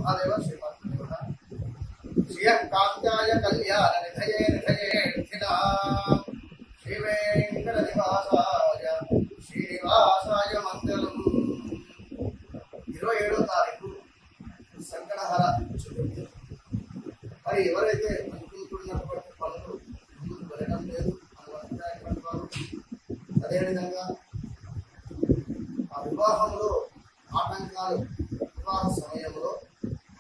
మహాదేవ శ్రీమద్దేవ శ్రీకాంతాయ కళ్యాణ నిధయే నిధయేర్థినా శ్రీ వెంకట నివాసాయ శ్రీనివాసాయ మంగళం. 27వ తారీఖు సంకటహర చతుర్థి. మరి ఎవరైతే అనుకుంటున్నటువంటి పనులు ముందుకు వెళ్ళడం లేదు అనుకుంటున్నటువంటి వారు, అదేవిధంగా ఆ వివాహంలో ఆటంకాలు, వివాహ సమయంలో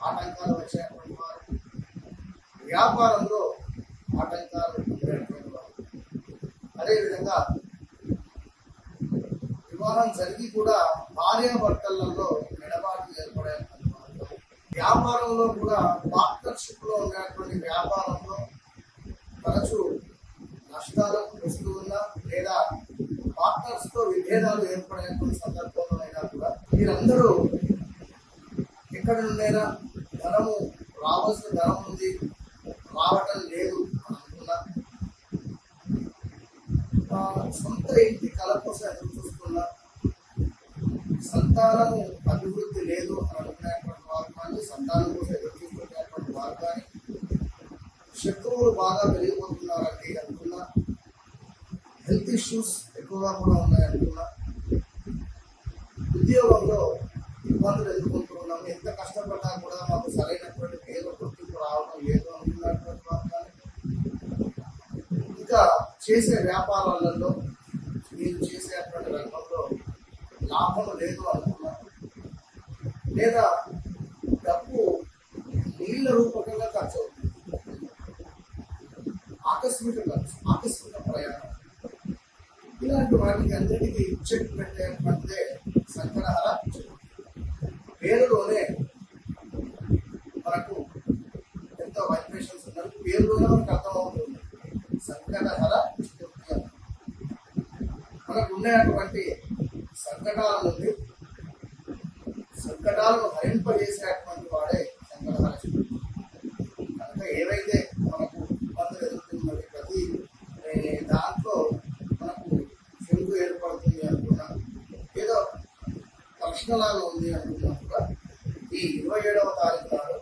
ఆటంకాలు వచ్చేటువంటి వారు, వ్యాపారంలో ఆటంకాలు ఉండేటువంటి వారు, అదేవిధంగా వివాహం జరిగి కూడా భార్యాభర్తలలో ఎడబాటు ఏర్పడేటువంటి వారు, వ్యాపారంలో కూడా పార్ట్నర్షిప్ లో ఉండేటువంటి వ్యాపారంలో తరచూ నష్టాలు వస్తూ ఉన్నా లేదా పార్ట్నర్స్ తో విభేదాలు ఏర్పడేటువంటి సందర్భంలో అయినా కూడా మీరందరూ ఎక్కడి నుండైనా ధనము రావాల్సిన ధనం ఉంది, రావటం లేదు అని అనుకున్నా, సొంత ఇంటి కళ కోసం ఎదురు చూస్తున్నా, సంతానము అభివృద్ధి లేదు అని అనుకునేటువంటి వారు కానీ, సంతానం కోసం ఎదురు చూసుకునేటువంటి వారు కానీ, శత్రువులు బాగా పెరిగిపోతున్నారండి అనుకున్నా, హెల్త్ ఇష్యూస్ ఎక్కువగా కూడా ఉన్నాయి అనుకున్నా, ఉద్యోగంలో ఇబ్బందులు ఎదుర్కొంటూ ఉన్నాము, ఎంత కష్టపడ్డా కూడా మాకు సరైనటువంటి పేరు గుర్తింపు రావడం లేదు అనుకున్నటువంటి వారు కానీ, ఇంకా చేసే వ్యాపారాలలో మీరు చేసేటువంటి రంగంలో లాభం లేదు అనుకున్నా, లేదా డబ్బు నీళ్ల రూపకంగా ఖర్చు అవుతుంది, ఆకస్మిక ఖర్చు, ఆకస్మిక ప్రయాణం, ఇలాంటి వాటికి అందరికీ చెక్ పెట్టేటువంటిదే సంకటహర చతుర్థి. పేరులోనే మనకు ఎంతో వైబ్రేషన్స్ ఉన్నాయి, పేరులోనే మనకు అర్థమవుతుంది సంకటహర చతుర్థి. మనకు ఉన్నటువంటి సంకటాల నుండి సంకటాలను హరింపజేసేటువంటి వాడే సంకటహర చతుర్థి. కనుక ఏవైతే మనకు ఇబ్బందులు ఎదుర్కొన్నది ప్రతి దాంట్లో మనకు చెరుకు ఏర్పడుతుంది అనుకున్నా, ఏదో లక్షణాలు ఉంది అనుకున్నట్టుగా ఈ 27వ తారీఖు నాడు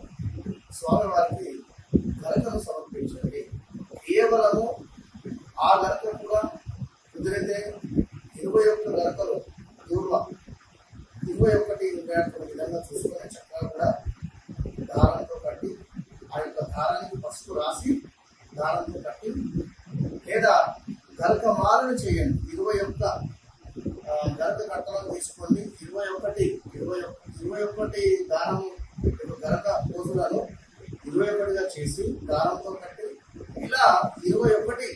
స్వామివారికి గరకను సమర్పించండి. కేవలము ఆ గరక కూడా కుదిరితే 21 గరకలు పూర్వ 21 ఉండేటువంటి విధంగా చూసుకొని చక్కగా కూడా దారంతో కట్టి, ఆ యొక్క దారానికి పసుపు రాసి దారంతో కట్టి, లేదా గరక మాలను చేయండి. 21 గరక కట్టలను తీసుకోండి, 21 దారము గరక పోజులను 21గా చేసి దారంతో కట్టి, ఇలా 21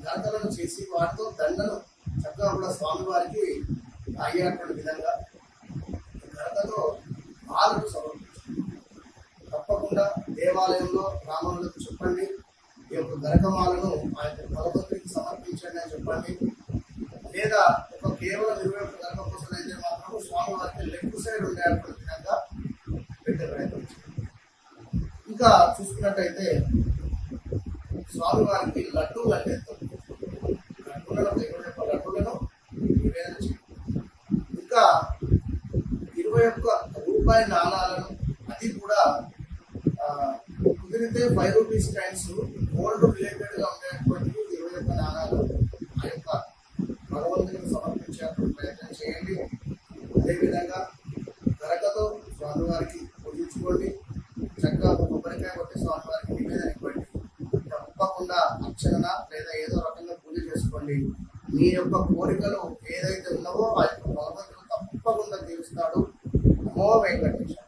గరకలను చేసి వాటితో దండను చక్కగా కూడా స్వామివారికి అయ్యేటువంటి విధంగా గరకతో మాలను సమర్పించండి. తప్పకుండా దేవాలయంలో బ్రాహ్మణులకు చెప్పండి, ఈ యొక్క గరకమాలను ఆ యొక్క భగవంతుడికి సమర్పించండి అని చెప్పండి. లేదా ఒక కేవలం 21 గరక కోసం అయితే మాత్రం స్వామివారికి లెఫ్ట్ సైడ్ ఉండేటువంటి విధంగా పెట్టే ప్రయత్నించండి. ఇంకా చూసుకున్నట్టయితే స్వామివారికి లడ్డూలు అంటే లడ్డూలను నివేదన చేయండి. ఇంకా 21 రూపాయి నాణాలను, అది కూడా కుదిరితే 5 రూపీస్ కాయిన్స్ గోల్డ్ రిలేటెడ్ గా ఉండేటువంటి 21 నాణాలు ఆ యొక్క భగవంతునికి సమర్పించేటువంటి ప్రయత్నం చేయండి. అదేవిధంగా గరకతో స్వామివారికి పూజించుకోండి. చక్కగా కొబ్బరికాయ కొట్టి స్వామివారికి నివేదన ఇవ్వండి. తప్పకుండా అర్చన లేదా ఏదో రకంగా పూజ చేసుకోండి. మీ యొక్క కోరికలు ఏదైతే ఉన్నావో ఆ యొక్క భగవంతుడు తప్పకుండా తీరుస్తాడు. నమో వెంకటేశ్వర.